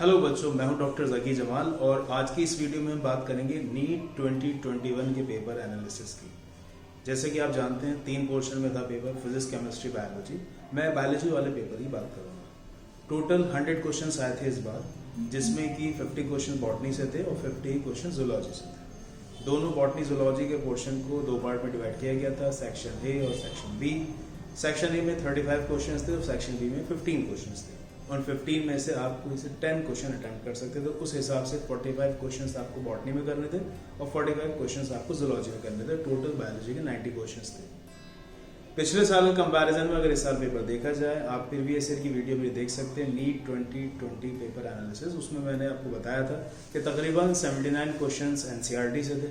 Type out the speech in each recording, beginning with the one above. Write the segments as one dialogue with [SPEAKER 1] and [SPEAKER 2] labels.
[SPEAKER 1] Hello बच्चों, मैं हूं डॉक्टर जकी जमाल और आज की इस वीडियो में हम बात करेंगे नीट 2021 के पेपर एनालिसिस की। जैसे कि आप जानते हैं 3 पोर्शन में था पेपर, फिजिक्स, केमिस्ट्री, बायोलॉजी। मैं बायोलॉजी वाले पेपर की बात करूंगा। टोटल 100 क्वेश्चंस आए थे इस बार, जिसमें कि 50 क्वेश्चन बॉटनी से थे और 50 क्वेश्चन जूलॉजी से थे। दोनों बॉटनी जूलॉजी के पोर्शन को 2 पार्ट में डिवाइड किया गया था, सेक्शन ए और सेक्शन बी। सेक्शन ए में 35 क्वेश्चन थे और सेक्शन बी में 15 क्वेश्चन थे। और 15 में से आपको इसे 10 क्वेश्चन अटेम्प्ट कर सकते थे। तो उस हिसाब से 45 क्वेश्चंस आपको बॉटनी में करने थे और 45 क्वेश्चंस आपको जूलॉजी में करने थे। टोटल बायोलॉजी के 90 क्वेश्चंस थे। पिछले साल के कंपैरिजन में अगर इस साल पेपर देखा जाए, आप प्रीवियस ईयर की वीडियो भी देख सकते हैं, नीट 2020 पेपर एनालिसिस। उसमें मैंने आपको बताया था कि तकरीबन 79 क्वेश्चंस एनसीईआरटी से थे।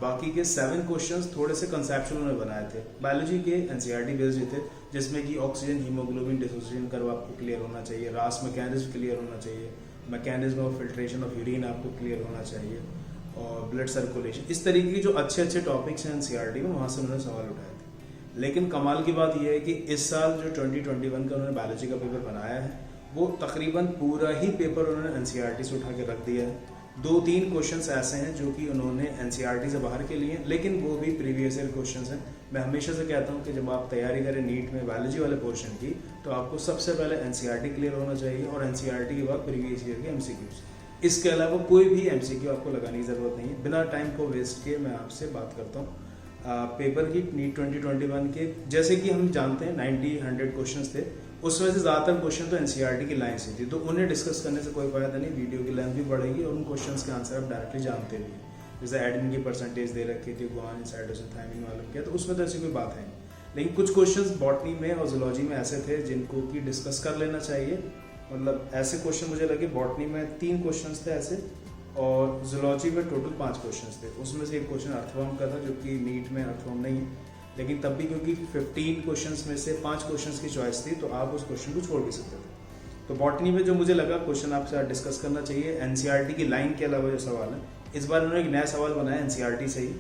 [SPEAKER 1] बाकी के 7 क्वेश्चंस थोड़े से कंसेप्चुअल में बनाए थे, बायोलॉजी के एनसीईआरटी बेस्ड थे, जिसमें कि ऑक्सीजन हीमोग्लोबिन डिसोसिएशन कर्व आपको क्लियर होना चाहिए, रास मैकेनिज्म क्लियर होना चाहिए, mechanism of filtration of urine आपको क्लियर होना चाहिए, और ब्लड सर्कुलेशन। इस तरीके की जो अच्छे टॉपिक्स हैं एनसीईआरटी में, वहां से उन्होंने सवाल उठाए थे। लेकिन कमाल की बात यह है कि इस साल जो 2021 का उन्होंने बायोलॉजी का पेपर बनाया है, वो तकरीबन पूरा ही पेपर उन्होंने एनसीईआरटी से उठा के रख दिया है। 2-3 क्वेश्चंस ऐसे हैं जो कि उन्होंने एनसीईआरटी से बाहर के लिए, लेकिन वो भी प्रीवियस ईयर क्वेश्चंस हैं। मैं हमेशा से कहता हूं कि जब आप तैयारी करें नीट में बायोलॉजी वाले पोर्शन की, तो आपको सबसे पहले एनसीईआरटी क्लियर होना चाहिए और एनसीईआरटी के बाद प्रीवियस ईयर के एमसीक्यूज। इसके अलावा कोई भी एमसीक्यू आपको लगाने की जरूरत नहीं है। बिना टाइम को वेस्ट किए मैं आपसे बात करता हूँ पेपर की नीट 2021 के। जैसे कि हम जानते हैं 90-100 क्वेश्चन थे, उसमें से ज़्यादातर क्वेश्चन तो एनसीईआरटी की लाइन से थी, तो उन्हें डिस्कस करने से कोई फायदा नहीं। वीडियो की लेंथ भी बढ़ेगी और उन क्वेश्चंस के आंसर आप डायरेक्टली जानते भी हैं। जैसे एडमिन की परसेंटेज दे रखी थी, गुआनिन, साइटोसिन, थायमिन मालूम किया, तो उसमें तो ऐसी कोई बात है नहीं। लेकिन कुछ क्वेश्चंस बॉटनी में और जूलॉजी में ऐसे थे जिनको कि डिस्कस कर लेना चाहिए। मतलब ऐसे क्वेश्चन मुझे लगे, बॉटनी में 3 क्वेश्चन थे ऐसे, और जूलॉजी में टोटल 5 क्वेश्चन थे। उसमें से एक क्वेश्चन अर्थवर्म का था, जो कि नीट में अर्थवर्म नहीं है, लेकिन तब भी क्योंकि 15 क्वेश्चंस में से 5 क्वेश्चंस की चॉइस थी, तो आप उस क्वेश्चन को छोड़ भी सकते थे। तो बॉटनी में जो मुझे लगा क्वेश्चन आपसे आज डिस्कस करना चाहिए, एनसीईआरटी की लाइन के अलावा जो सवाल है, इस बार उन्होंने एक नया सवाल बनाया एनसीईआरटी से ही।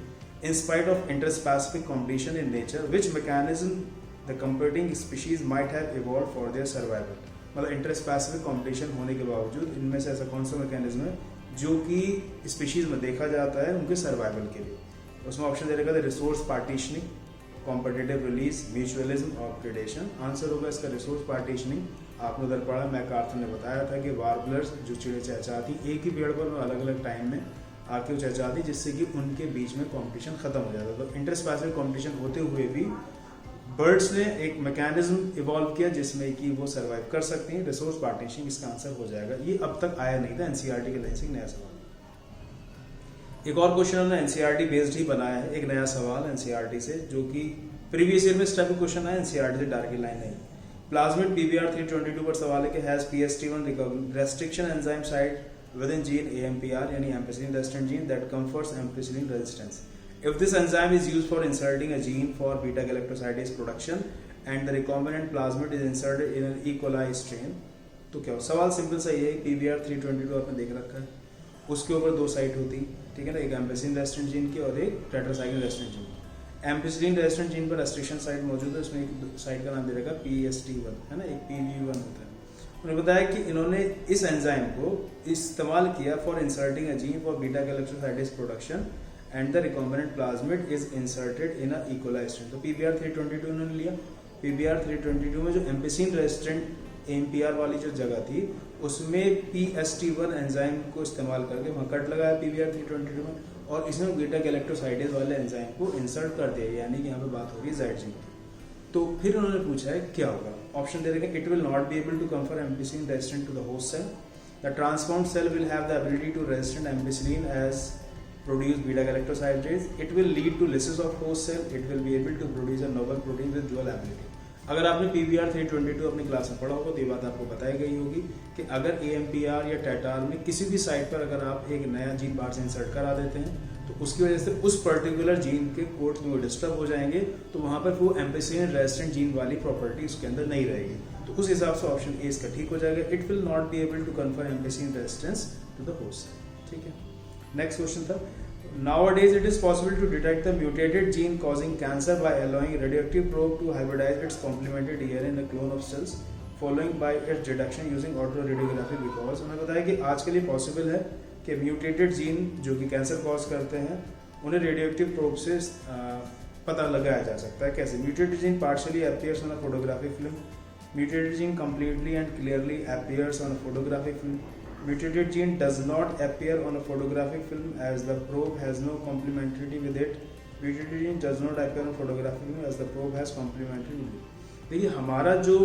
[SPEAKER 1] In spite of interspecific competition in nature, which mechanism the competing species might have evolve for their survival. मतलब इंटरस्पेसिफिक कॉम्पिटिशन होने के बावजूद इनमें से ऐसा कौन सा मैकेनिज्म है जो कि स्पीशीज में देखा जाता है उनके सर्वाइवल के लिए। उसमें ऑप्शन दे रखा था resource partitioning, competitive release, mutualism और प्रेडेशन। आंसर होगा इसका रिसोर्स पार्टीशनिंग। आपने उधर पढ़ा, मैकार्थर ने बताया था कि वार्बलर्स, जो चिड़िया चहचहाती, एक ही पेड़ पर अलग अलग टाइम में आके वो चहचहाती, जिससे कि उनके बीच में कंपटीशन खत्म हो जाता। तो इंटरस्पेसिफिक कंपटीशन होते हुए भी बर्ड्स ने एक मैकेनिज्म इवॉल्व किया जिसमें कि वो सर्वाइव कर सकती हैं। रिसोर्स पार्टीशनिंग इसका आंसर हो जाएगा। ये अब तक आया नहीं था एनसीईआरटी के लाइन से, नया सवाल। एक और क्वेश्चन हमने एनसीईआरटी बेस्ड ही बनाया है, एक नया सवाल एनसीईआरटी से, जो कि प्रीवियस ईयर में इस टाइप का क्वेश्चन आया, एनसीईआरटी से डायरेक्टली लाइन नहीं। प्लाज्मिड पीबीआर 322 पर सवाल है कि has PST1 restriction enzyme site within gene AMPR, यानी ampicillin resistant gene, that comforts ampicillin resistance. If this enzyme is used for inserting a gene for beta galactosidase production and the recombinant plasmid is inserted in an E. coli strain, तो क्या हो? सवाल simple सा ये है, PBR 322 आपने देख रखा है, उसके ऊपर 2 साइट होती, ठीक है ना, एक एम्पिसिलिन रेजिस्टेंट जीन की और एक टेट्रासाइक्लिन रेजिस्टेंट जीन की। एम्पिसिलिन रेजिस्टेंट जीन पर रेस्ट्रिक्शन साइट मौजूद है, उसमें एक साइट का नाम दे रखा PST1, है ना, एक PV1 होता है। उन्होंने बताया कि इन्होंने इस एंजाइम को इस्तेमाल किया for inserting a gene for beta galactosidase production and the recombinant plasmid is inserted in a E. coli strain। तो PBR 322 उन्होंने लिया। PBR 322 में जो एम्पिसिलिन रेजिस्टेंट AMPR वाली जो जगह थी, उसमें PST1 एंजाइम को इस्तेमाल करके वहाँ कट लगाया PBR 322 में, और इसमें बीटा गैलेक्टोसाइडेज वाले एंजाइम को इंसर्ट कर दिया, यानी कि यहाँ पे बात हो रही है ज़ाइड जीन की। तो फिर उन्होंने पूछा है क्या होगा। ऑप्शन दे रखे, it will not be able to confer ampicillin resistant to the host cell, the transformed cell will have the ability to resistant ampicillin as produce beta galactosidase, it will lead to lysis of host cell, it will be able to produce a novel protein with dual ability। अगर आपने PBR 322 अपनी class में पढ़ा होगा तो ये बात आपको बताई गई होगी कि अगर AMPR या टेटार में किसी भी साइट पर अगर आप एक नया जीन बाहर से इंसर्ट करा देते हैं, तो उसकी वजह से उस पर्टिकुलर जीन के कोड्स में वो डिस्टर्ब हो जाएंगे, तो वहाँ पर वो एम्पिसिलिन रेजिस्टेंट जीन वाली प्रॉपर्टी उसके अंदर नहीं रहेगी। तो उस हिसाब से ऑप्शन ए इसका ठीक हो जाएगा। It will not be able to confer ampicillin resistance to the host cell, ठीक है। नेक्स्ट क्वेश्चन था, nowadays it is possible to detect the mutated gene causing cancer by allowing radioactive probe to hybridize its complementary DNA in a clone of cells following bye it's detection using auto radiography because उन्होंने बताया कि आज के लिए possible है कि mutated gene जो कि कैंसर कॉज करते हैं उन्हें रेडियोएक्टिव प्रोब से पता लगाया जा सकता है। कैसे? Mutated gene partially appears on a photographic film, mutated gene completely and clearly appears on a photographic film, mutated gene does not appear on a photographic film as the probe has no complementarity with it, mutated gene does not appear on a photographic film as the probe has complementarity with it। देखिए हमारा जो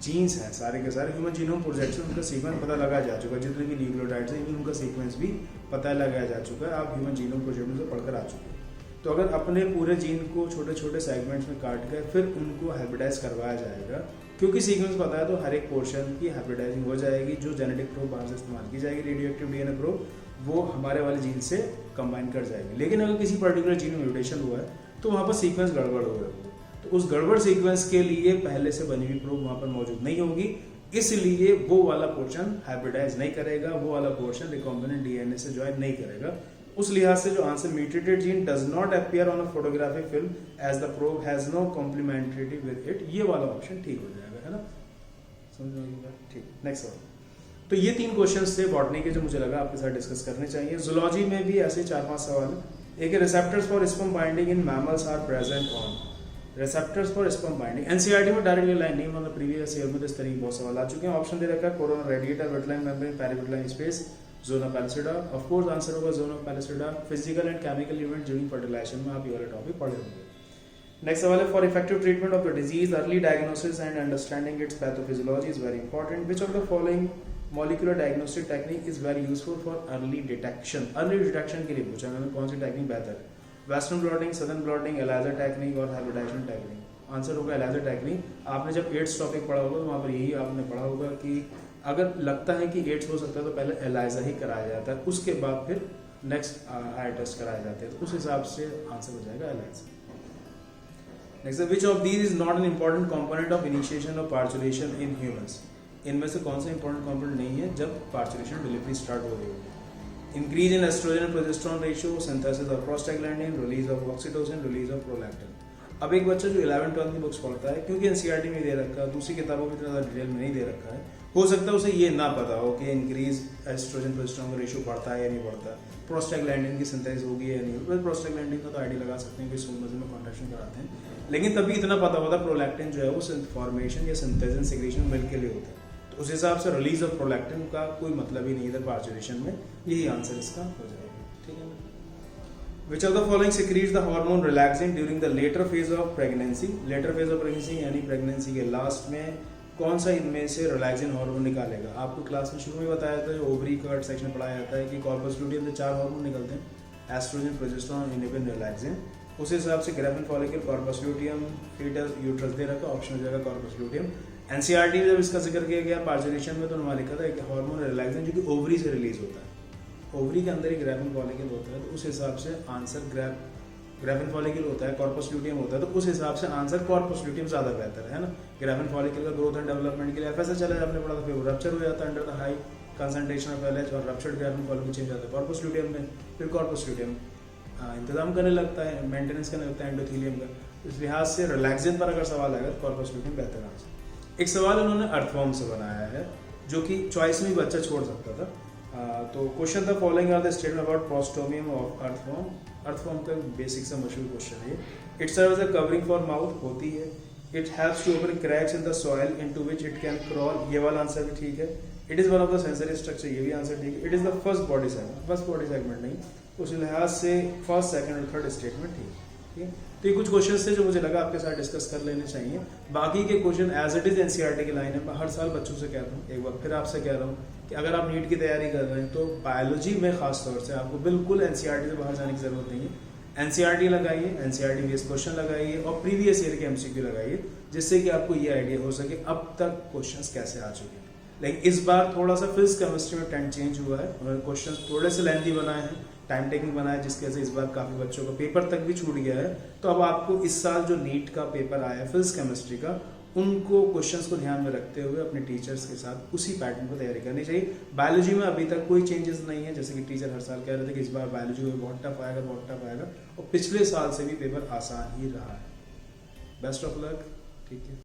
[SPEAKER 1] jeans हैं सारे के सारे human genome project से उनका sequence पता लगाया जा चुका है, जितने भी न्यूक्लियोटाइड्स हैं उनका सीक्वेंस भी पता लगाया जा चुका है, आप ह्यूमन जीनोम प्रोजेक्ट में से पढ़कर आ चुके हैं। तो अगर अपने पूरे जीन को छोटे छोटे सेगमेंट्स में काट कर फिर उनको हाइब्रिडाइज करवाया जाएगा, क्योंकि सीक्वेंस पता है तो हर एक पोर्शन की हाइब्रिडाइजिंग हो जाएगी, जो जेनेटिक प्रोब बाहर से इस्तेमाल की जाएगी रेडियोएक्टिव डीएनए प्रोब वो हमारे वाले जीन से कंबाइन कर जाएगी। लेकिन अगर किसी पर्टिकुलर जीन में म्यूटेशन हुआ है तो वहाँ पर सीक्वेंस गड़बड़ हो रहा है, तो उस गड़बड़ सीक्वेंस के लिए पहले से बनी हुई प्रोब वहाँ पर मौजूद नहीं होगी, इसलिए वो वाला पोर्शन हाइब्रिडाइज नहीं करेगा, वो वाला पोर्शन रिकॉम्बिनेंट डीएनए से ज्वाइन नहीं करेगा। उस लिहाज से जो answer mutated gene does not appear on a photographic film as the probe has no complementarity with it, ये वाला ऑप्शन ठीक हो जाएगा, है ना? समझ में आएगा? ठीक। नेक्स्ट सवाल। तो ये 3 क्वेश्चंस थे बॉटनी के जो मुझे लगा आपके साथ डिस्कस करने चाहिए। जूलॉजी में भी ऐसे 4-5 सवाल है। एक receptors for sperm binding in mammals are present on, receptors for sperm binding NCERT में डायरेक्टली लाइन नहीं, मतलब प्रीवियस ईयर में इस तरह के बहुत सवाल आ चुके हैं। ऑप्शन दे रखा है corona radiata, vitelline membrane, perivitelline space, zone of pellucida. Of course answer होगा zone of pellucida. Physical and chemical event during fertilization में आप ये वाला टॉपिक पढ़े होंगे। नेक्स्ट सवाल है for effective treatment of the disease early diagnosis and understanding its pathophysiology is very important. Which of the following molecular diagnostic technique is very useful for early detection. Early detection के लिए पूछा मैंने कौन सी technique बेहतर है, western blotting, southern blotting, ELISA technique और hybridization technique. Answer होगा एलाइजर टेक्निक। आपने जब एड्स टॉपिक पढ़ा होगा तो वहाँ पर यही आपने पढ़ा होगा कि अगर लगता है कि एड्स हो सकता है तो पहले एलाइजा ही कराया जाता है, उसके बाद फिर नेक्स्ट आई टेस्ट कराए जाते हैं, तो उस हिसाब से आंसर हो जाएगा ELISA. Next, which of these is not an important component of initiation of parturition in humans. इनमें से कौन सा इंपॉर्टेंट कंपोनेंट नहीं है जब पार्चुलेशन डिलीवरी स्टार्ट हो रही होगी। Increase in oestrogen and progesterone ratio, synthesis of prostaglandin, release of oxytocin, release of prolactin. अब एक बच्चा जो 11-12 की बुक्स पढ़ता है, क्योंकि एनसीईआरटी में दे रखा है, दूसरी किताबों में इतना डिटेल में नहीं दे रखा है, हो सकता है उसे ये ना पता हो कि इंक्रीज एस्ट्रोजन प्रोजेस्टेरोन का रेशियो बढ़ता है या नहीं बढ़ता, प्रोस्टाग्लैंडिन की सिंथेसिस होगी या नहीं होगी। प्रोस्टाग्लैंडिन का तो आइडिया लगा सकते हैं कि सोनोग्राफी में कॉन्ट्रैक्शन कराते हैं, लेकिन तभी इतना पता होता प्रोलैक्टिन जो है वो फॉर्मेशन या सिंथेसिस सेक्रेशन मिल्क के लिए होता है, तो उस हिसाब से रिलीज ऑफ प्रोलैक्टिन का कोई मतलब ही नहीं इधर पार्चुलेशन में, यही आंसर इसका हो जाएगा। ठीक है। Which of the following secretes the hormone relaxin during the later phase of pregnancy? Later phase of pregnancy यानी प्रेगनेंसी के लास्ट में कौन सा इनमें से रिलैक्सिन हार्मोन निकालेगा? आपको क्लास में शुरू में बताया था, ओवरी कर्ट सेक्शन में पढ़ाया जाता है कि कॉर्पस लूटियम से 4 हार्मोन निकलते हैं, एस्ट्रोजन, प्रोजेस्टेरोन, इनिबिन, रिलैक्सिन। उस हिसाब से Graafian follicle, corpus luteum, fetus, uterus दे रखा, ऑप्शन हो जाएगा कॉर्पस लूटियम। एनसीईआरटी में जब इसका जिक्र किया गया पार्चुलेशन में तो उन्होंने लिखा था कि हार्मोन रिलैक्सिन जो कि ओवरी से रिलीज होता है, ओवरी के अंदर ही ग्रेफिन फॉलिकल होता है, तो उस हिसाब से आंसर ग्रेफिन फॉलिकल होता है, कॉर्पस ल्यूटियम होता है, तो उस हिसाब से आंसर कॉर्पस ल्यूटियम ज़्यादा बेहतर है ना। ग्रेफिन फॉलिकल का ग्रोथ एंड डेवलपमेंट के लिए एफएसएच चला है, आपने पढ़ा था, फिर रप्चर हो जाता है under the high concentration of LH और रप्चर्ड ग्रेफिन फॉलिकल चेंज होता है कॉर्पस ल्यूटियम में, फिर कॉर्पस ल्यूटियम इंतजाम करने लगता है, मेंटेनेंस करने लगता है एंडोथीलियम का। इस लिहाज से रिलैक्सिन पर अगर सवाल आएगा तो कॉर्पस ल्यूटियम बेहतर आंसर। एक सवाल उन्होंने अर्थवॉर्म से बनाया है जो कि चॉइस में बच्चा छोड़ सकता था। तो क्वेश्चन था following are the statement about prostomium of earthworm. Earthworm का बेसिक सा मशहूर क्वेश्चन है। It serves as a covering for mouth, होती है। It helps to open cracks in the soil into which it can crawl, ये वाला answer भी ठीक है। It is one of the sensory structure, ये भी आंसर ठीक है। It is the first body segment, first body segment नहीं, उस लिहाज से फर्स्ट, सेकंड और थर्ड स्टेटमेंट ठीक है। तो ये कुछ क्वेश्चंस थे जो मुझे लगा आपके साथ डिस्कस कर लेने चाहिए। बाकी के question as it is NCERT की लाइन है। मैं हर साल बच्चों से कहता हूँ, एक बार फिर आपसे कह रहा हूँ कि अगर आप नीट की तैयारी कर रहे हैं तो बायोलॉजी में खास तौर से आपको बिल्कुल एनसीईआरटी से बाहर जाने की जरूरत नहीं है। एनसीईआरटी लगाइए, एनसीईआरटी बेस्ड क्वेश्चन लगाइए और प्रीवियस ईयर के एमसीक्यू लगाइए, जिससे कि आपको ये आइडिया हो सके अब तक क्वेश्चंस कैसे आ चुके हैं। लेकिन इस बार थोड़ा सा फिजिक्स केमिस्ट्री में ट्रेंड चेंज हुआ है, उन्होंने क्वेश्चन थोड़े से लेंथी बनाए हैं, टाइम टेकिंग बनाया, जिसकी वजह से इस बार काफ़ी बच्चों का पेपर तक भी छूट गया है। तो अब आपको इस साल जो नीट का पेपर आया है फिजिक्स केमिस्ट्री का, उनको क्वेश्चंस को ध्यान में रखते हुए अपने टीचर्स के साथ उसी पैटर्न पर तैयारी करनी चाहिए। बायोलॉजी में अभी तक कोई चेंजेस नहीं है, जैसे कि टीचर हर साल कह रहे थे कि इस बार बायोलॉजी में बहुत टफ आएगा, बहुत टफ आएगा, और पिछले साल से भी पेपर आसान ही रहा है। Best of luck. ठीक है।